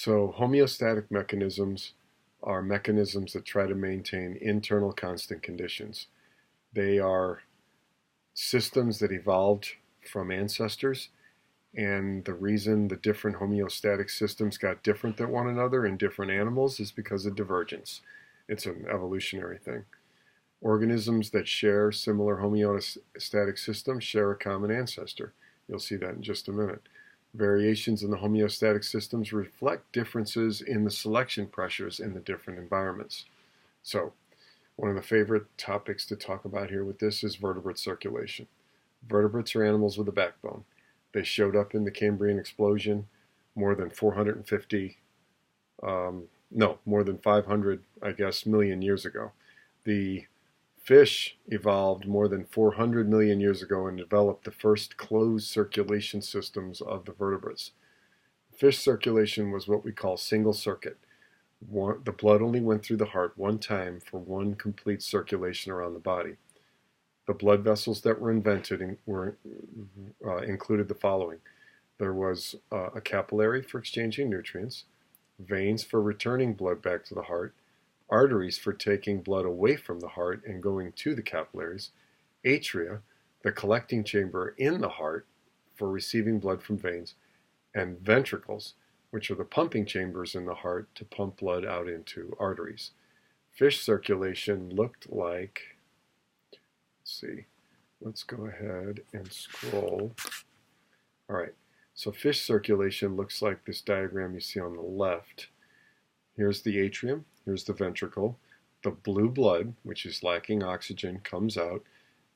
So homeostatic mechanisms are mechanisms that try to maintain internal constant conditions. They are systems that evolved from ancestors, and the reason the different homeostatic systems got different than one another in different animals is because of divergence. It's an evolutionary thing. Organisms that share similar homeostatic systems share a common ancestor. You'll see that in just a minute. Variations in the homeostatic systems reflect differences in the selection pressures in the different environments. So, one of the favorite topics to talk about here with this is vertebrate circulation. Vertebrates are animals with a backbone. They showed up in the Cambrian explosion more than 450, more than 500, I guess, million years ago. The fish evolved more than 400 million years ago and developed the first closed circulation systems of the vertebrates. Fish circulation was what we call single circuit. The blood only went through the heart one time for one complete circulation around the body. The blood vessels that were invented included the following. There was a capillary for exchanging nutrients, veins for returning blood back to the heart, arteries for taking blood away from the heart and going to the capillaries, atria, the collecting chamber in the heart for receiving blood from veins, and ventricles, which are the pumping chambers in the heart to pump blood out into arteries. Fish circulation looked like, let's go ahead and scroll. All right, so fish circulation looks like this diagram you see on the left. Here's the atrium, here's the ventricle. The blue blood, which is lacking oxygen, comes out,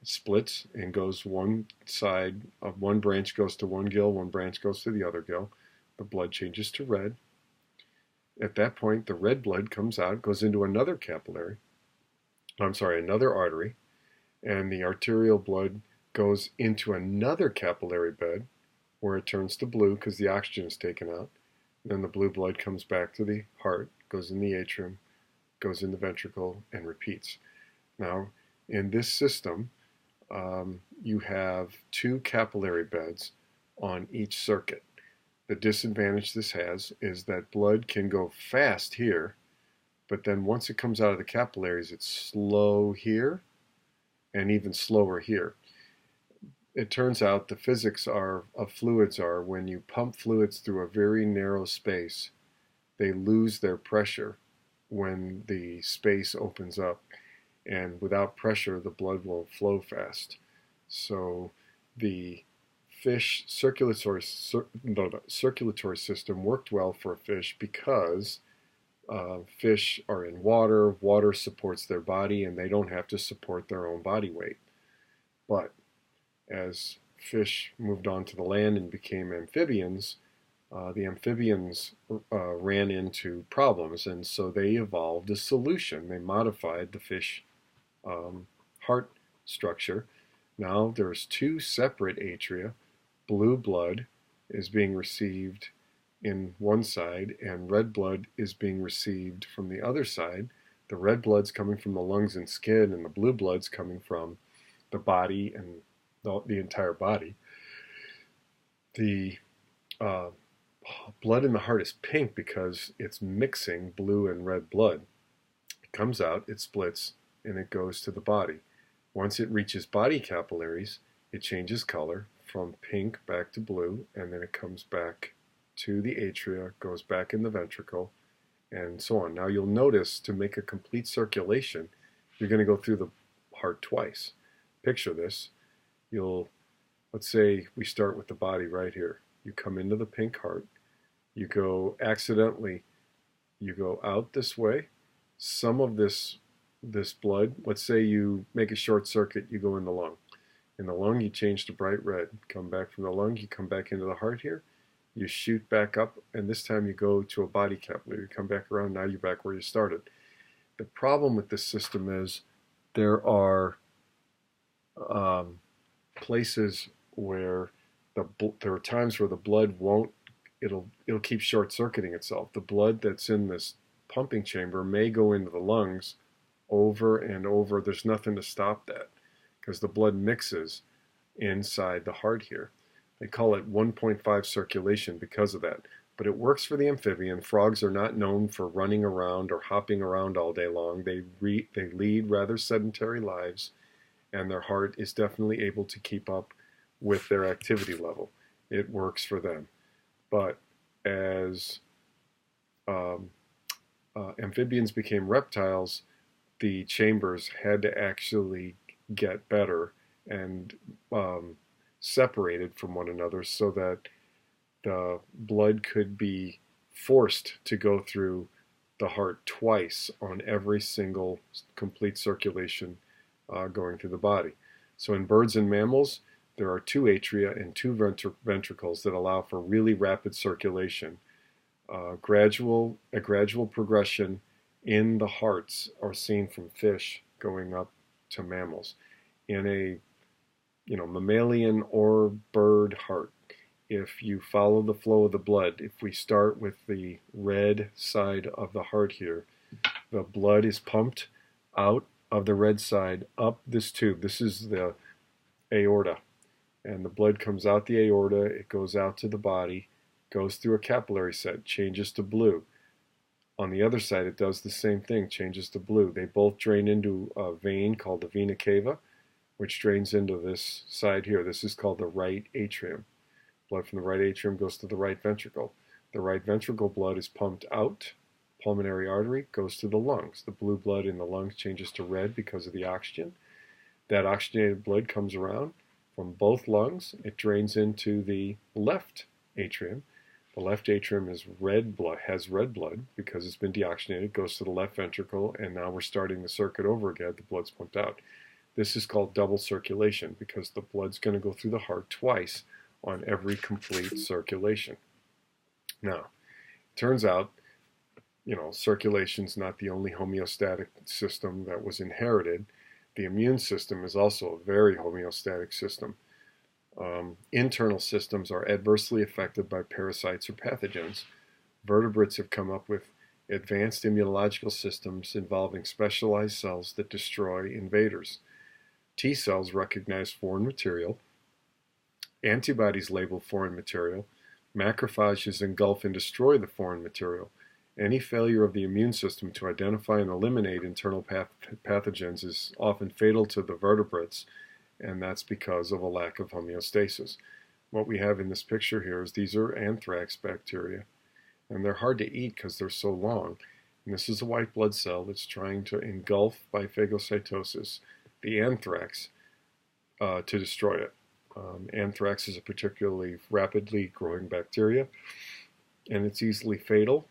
splits, and goes one side of one branch goes to one gill, one branch goes to the other gill. The blood changes to red. At that point, the red blood comes out, goes into another another artery, and the arterial blood goes into another capillary bed where it turns to blue because the oxygen is taken out. Then the blue blood comes back to the heart, goes in the atrium, goes in the ventricle, and repeats. Now, in this system, you have two capillary beds on each circuit. The disadvantage this has is that blood can go fast here, but then once it comes out of the capillaries, it's slow here and even slower here. It turns out the physics of fluids are when you pump fluids through a very narrow space, they lose their pressure when the space opens up. And without pressure, the blood won't flow fast. So the fish circulatory system worked well for a fish because fish are in water, water supports their body, and they don't have to support their own body weight. But as fish moved on to the land and became amphibians, the amphibians ran into problems, and so they evolved a solution. They modified the fish heart structure. Now there's two separate atria. Blue blood is being received in one side, and red blood is being received from the other side. The red blood's coming from the lungs and skin, and the blue blood's coming from the body and the entire body. The blood in the heart is pink because it's mixing blue and red blood. It comes out, it splits, and it goes to the body. Once it reaches body capillaries, it changes color from pink back to blue, and then it comes back to the atria, goes back in the ventricle, and so on. Now you'll notice to make a complete circulation, you're going to go through the heart twice. Picture this. Let's say we start with the body right here. You come into the pink heart, you go out this way. Some of this blood, let's say you make a short circuit, you go in the lung. In the lung, you change to bright red. Come back from the lung, you come back into the heart here. You shoot back up, and this time you go to a body capillary. You come back around, now you're back where you started. The problem with this system is there are places where there are times where the blood it'll keep short-circuiting itself. The blood that's in this pumping chamber may go into the lungs over and over. There's nothing to stop that because the blood mixes inside the heart here. They call it 1.5 circulation because of that. but it works for the amphibian. Frogs are not known for running around or hopping around all day long. They lead rather sedentary lives, and their heart is definitely able to keep up with their activity level. It works for them. But as amphibians became reptiles, the chambers had to actually get better and separated from one another so that the blood could be forced to go through the heart twice on every single complete circulation going through the body. So in birds and mammals, there are 2 atria and 2 ventricles that allow for really rapid circulation. A gradual progression in the hearts are seen from fish going up to mammals. In a mammalian or bird heart, if you follow the flow of the blood, if we start with the red side of the heart here, the blood is pumped out of the red side up this tube. This is the aorta. And the blood comes out the aorta, it goes out to the body, goes through a capillary set, changes to blue. On the other side, it does the same thing, changes to blue. They both drain into a vein called the vena cava, which drains into this side here. This is called the right atrium. Blood from the right atrium goes to the right ventricle. The right ventricle blood is pumped out. Pulmonary artery goes to the lungs. The blue blood in the lungs changes to red because of the oxygen. That oxygenated blood comes around from both lungs. It drains into the left atrium. The left atrium is has red blood because it's been deoxygenated, goes to the left ventricle, and now we're starting the circuit over again. The blood's pumped out. This is called double circulation because the blood's going to go through the heart twice on every complete circulation. Now, it turns out, circulation's not the only homeostatic system that was inherited. The immune system is also a very homeostatic system. Internal systems are adversely affected by parasites or pathogens. Vertebrates have come up with advanced immunological systems involving specialized cells that destroy invaders. T cells recognize foreign material. Antibodies label foreign material. Macrophages engulf and destroy the foreign material. Any failure of the immune system to identify and eliminate internal pathogens is often fatal to the vertebrates, and that's because of a lack of homeostasis. What we have in this picture here is these are anthrax bacteria, and they're hard to eat because they're so long. And this is a white blood cell that's trying to engulf by phagocytosis the anthrax to destroy it. Anthrax is a particularly rapidly growing bacteria, and it's easily fatal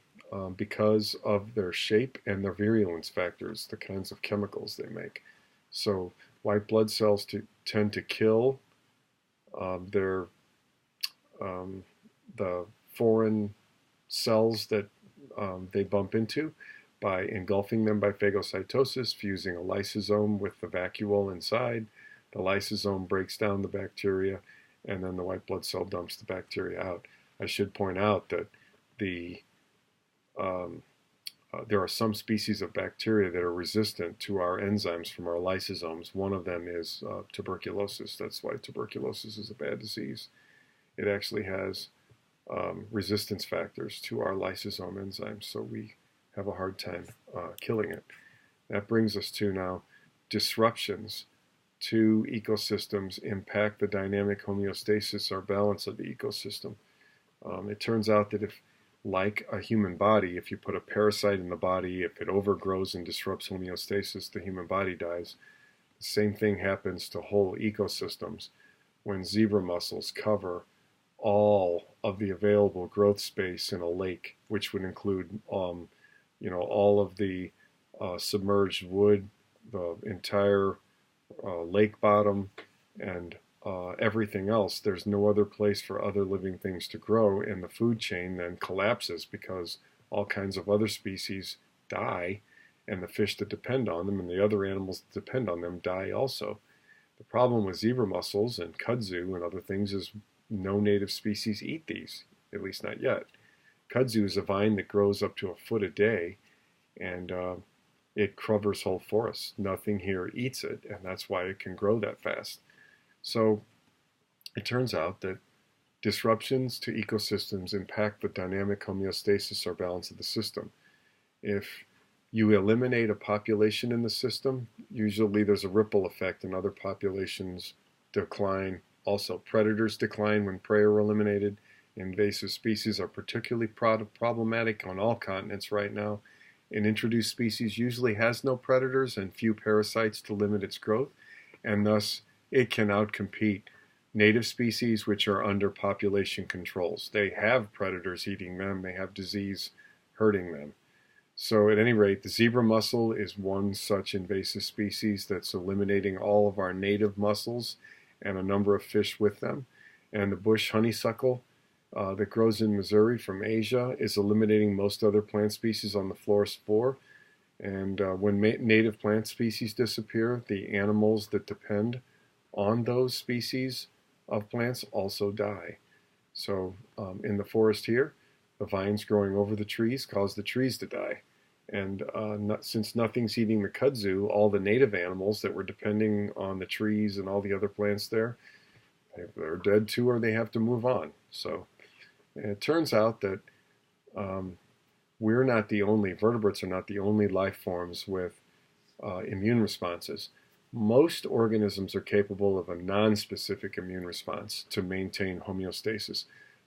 because of their shape and their virulence factors, the kinds of chemicals they make. So white blood cells tend to kill the foreign cells that they bump into by engulfing them by phagocytosis, fusing a lysosome with the vacuole inside. The lysosome breaks down the bacteria, and then the white blood cell dumps the bacteria out. I should point out that there are some species of bacteria that are resistant to our enzymes from our lysosomes. One of them is tuberculosis. That's why tuberculosis is a bad disease. It actually has resistance factors to our lysosome enzymes, so we have a hard time killing it. That brings us to now disruptions to ecosystems impact the dynamic homeostasis or balance of the ecosystem. It turns out that if, like a human body, if you put a parasite in the body, if it overgrows and disrupts homeostasis, the human body dies. The same thing happens to whole ecosystems. When zebra mussels cover all of the available growth space in a lake, which would include all of the submerged wood, the entire lake bottom, and everything else, there's no other place for other living things to grow, and the food chain then collapses because all kinds of other species die, and the fish that depend on them and the other animals that depend on them die also. The problem with zebra mussels and kudzu and other things is no native species eat these, at least not yet. Kudzu is a vine that grows up to a foot a day, and it covers whole forests. Nothing here eats it, and that's why it can grow that fast. So it turns out that Disruptions to ecosystems impact the dynamic homeostasis or balance of the system. If you eliminate a population in the system, usually there's a ripple effect and other populations decline. Also, predators decline when prey are eliminated. Invasive species are particularly problematic on all continents right now. An introduced species usually has no predators and few parasites to limit its growth, and thus it can outcompete native species which are under population controls. They have predators eating them, they have disease hurting them. So at any rate, the zebra mussel is one such invasive species that's eliminating all of our native mussels and a number of fish with them. And the bush honeysuckle that grows in Missouri from Asia is eliminating most other plant species on the forest floor. And when native plant species disappear, the animals that depend on those species of plants also die. So in the forest here, the vines growing over the trees cause the trees to die. And since nothing's eating the kudzu, all the native animals that were depending on the trees and all the other plants there, they're dead too, or they have to move on. So it turns out that vertebrates are not the only life forms with immune responses. Most organisms are capable of a non-specific immune response to maintain homeostasis.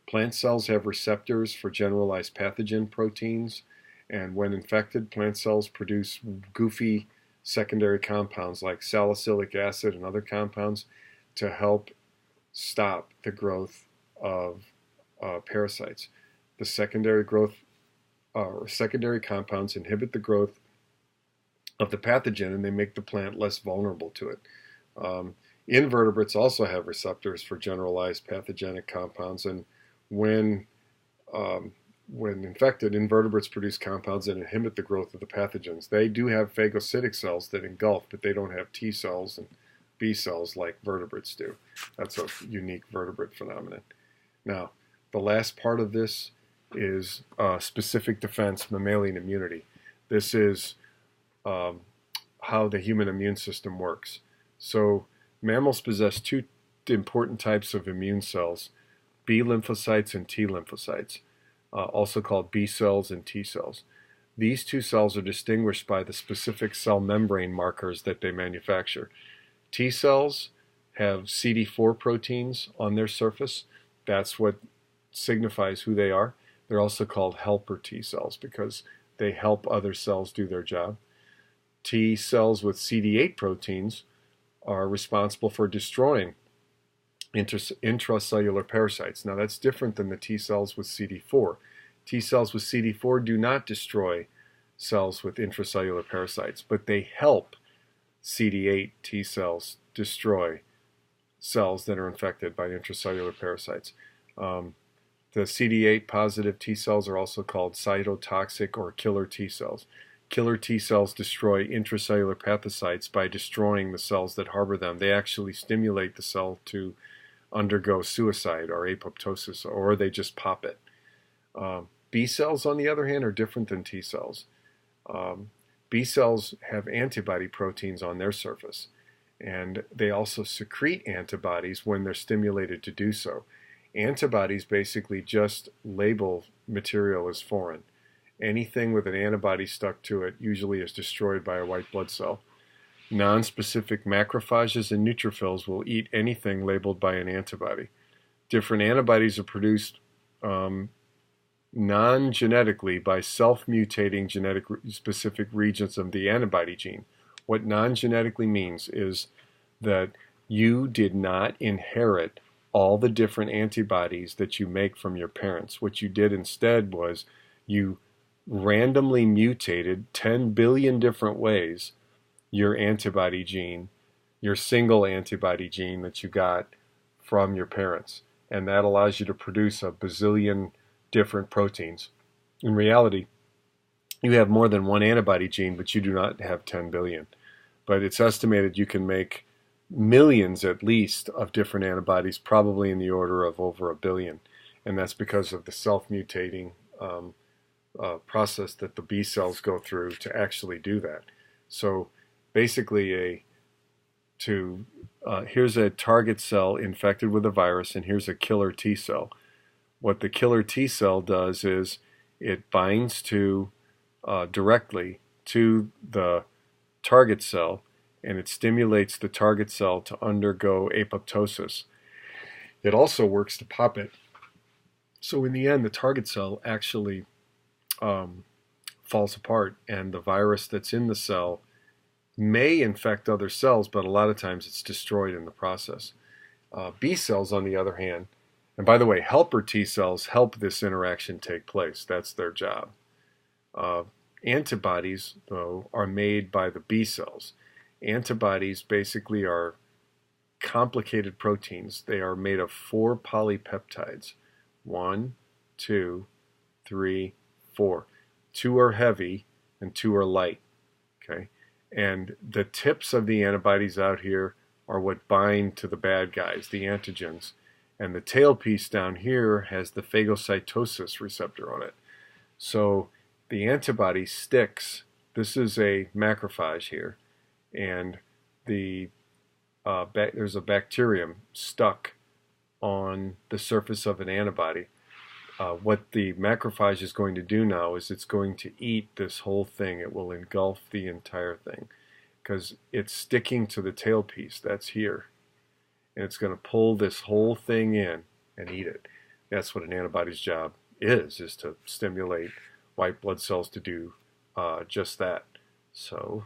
Plant cells have receptors for generalized pathogen proteins, and when infected, plant cells produce goofy secondary compounds like salicylic acid and other compounds to help stop the growth of parasites. The secondary compounds inhibit the growth of the pathogen, and they make the plant less vulnerable to it. Invertebrates also have receptors for generalized pathogenic compounds, and when infected, invertebrates produce compounds that inhibit the growth of the pathogens. They do have phagocytic cells that engulf, but they don't have T cells and B cells like vertebrates do. That's a unique vertebrate phenomenon. Now, the last part of this is specific defense, mammalian immunity. This is how the human immune system works. So mammals possess two important types of immune cells, B lymphocytes and T lymphocytes, also called B cells and T cells. These two cells are distinguished by the specific cell membrane markers that they manufacture. T cells have CD4 proteins on their surface. That's what signifies who they are. They're also called helper T cells because they help other cells do their job. T cells with CD8 proteins are responsible for destroying intracellular parasites. Now that's different than the T cells with CD4. T cells with CD4 do not destroy cells with intracellular parasites, but they help CD8 T cells destroy cells that are infected by intracellular parasites. The CD8 positive T cells are also called cytotoxic or killer T cells. Killer T cells destroy intracellular pathocytes by destroying the cells that harbor them. They actually stimulate the cell to undergo suicide or apoptosis, or they just pop it. B cells, on the other hand, are different than T cells. B cells have antibody proteins on their surface, and they also secrete antibodies when they're stimulated to do so. Antibodies basically just label material as foreign. Anything with an antibody stuck to it usually is destroyed by a white blood cell. Non-specific macrophages and neutrophils will eat anything labeled by an antibody. Different antibodies are produced non-genetically by self-mutating genetic specific regions of the antibody gene. What non-genetically means is that you did not inherit all the different antibodies that you make from your parents. What you did instead was you randomly mutated 10 billion different ways your antibody gene, your single antibody gene that you got from your parents. And that allows you to produce a bazillion different proteins. In reality, you have more than one antibody gene, but you do not have 10 billion. But it's estimated you can make millions at least of different antibodies, probably in the order of over 1 billion. And that's because of the self-mutating process that the B cells go through to actually do that. So basically, to here's a target cell infected with a virus, and here's a killer T cell. What the killer T cell does is it binds to directly to the target cell, and it stimulates the target cell to undergo apoptosis. It also works to pop it. So in the end, the target cell actually falls apart, and the virus that's in the cell may infect other cells, but a lot of times it's destroyed in the process. B cells, on the other hand, and by the way, helper T cells help this interaction take place. That's their job. Antibodies, though, are made by the B cells. Antibodies basically are complicated proteins. They are made of 4 polypeptides. 1, 2, 3, 4. 2 are heavy and 2 are light. Okay? And the tips of the antibodies out here are what bind to the bad guys, the antigens. And the tailpiece down here has the phagocytosis receptor on it. So the antibody sticks. This is a macrophage here. And there's a bacterium stuck on the surface of an antibody. What the macrophage is going to do now is it's going to eat this whole thing. It will engulf the entire thing because it's sticking to the tailpiece. That's here. And it's going to pull this whole thing in and eat it. That's what an antibody's job is to stimulate white blood cells to do just that. So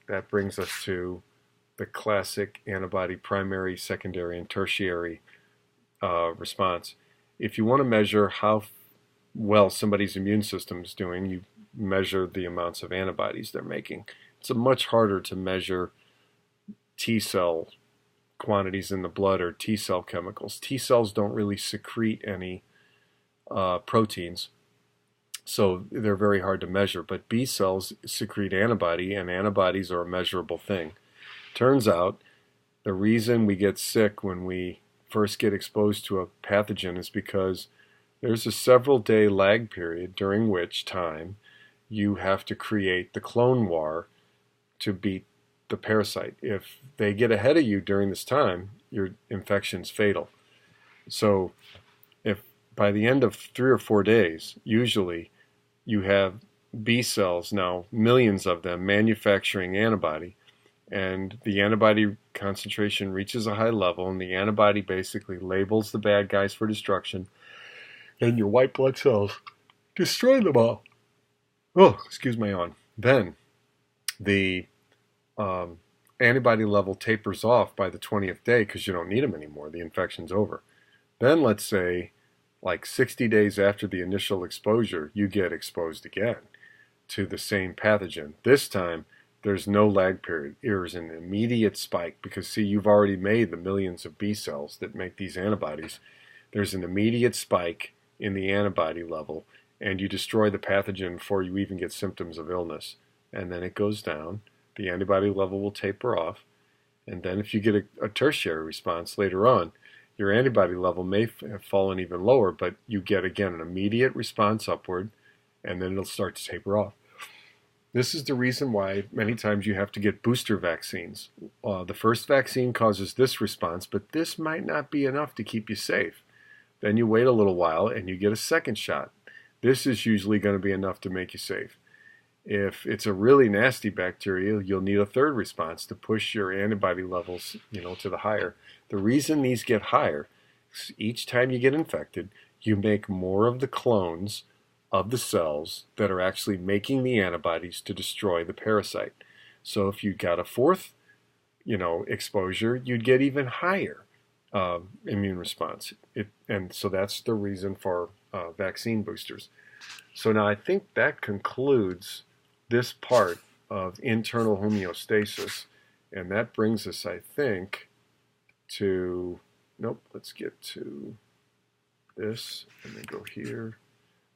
that brings us to the classic antibody primary, secondary, and tertiary response. If you want to measure how well somebody's immune system is doing, you measure the amounts of antibodies they're making. It's much harder to measure T cell quantities in the blood or T cell chemicals. T cells don't really secrete any proteins, so they're very hard to measure. But B cells secrete antibody, and antibodies are a measurable thing. Turns out the reason we get sick when we first get exposed to a pathogen is because there's a several-day lag period during which time you have to create the clone war to beat the parasite. If they get ahead of you during this time, your infection's fatal. So if by the end of 3 or 4 days, usually you have B cells, now millions of them, manufacturing antibody, and the antibody concentration reaches a high level, and the antibody basically labels the bad guys for destruction, and your white blood cells destroy them all. Oh, excuse my yawn. Then the antibody level tapers off by the 20th day because you don't need them anymore. The infection's over. Then let's say like 60 days after the initial exposure, you get exposed again to the same pathogen. This time, there's no lag period. There's an immediate spike because, see, you've already made the millions of B cells that make these antibodies. There's an immediate spike in the antibody level, and you destroy the pathogen before you even get symptoms of illness. And then it goes down. The antibody level will taper off. And then if you get a tertiary response later on, your antibody level may have fallen even lower, but you get, again, an immediate response upward, and then it'll start to taper off. This is the reason why many times you have to get booster vaccines. The first vaccine causes this response, but this might not be enough to keep you safe. Then you wait a little while and you get a second shot. This is usually going to be enough to make you safe. If it's a really nasty bacteria, you'll need a third response to push your antibody levels, to the higher. The reason these get higher is each time you get infected, you make more of the clones of the cells that are actually making the antibodies to destroy the parasite. So if you got a fourth, exposure, you'd get even higher immune response. And so that's the reason for vaccine boosters. So now I think that concludes this part of internal homeostasis, and that brings us, I think, to, let's get to this, and then go here.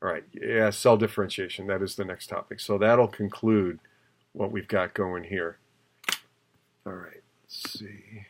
All right, yeah, cell differentiation, that is the next topic. So that'll conclude what we've got going here. All right, let's see.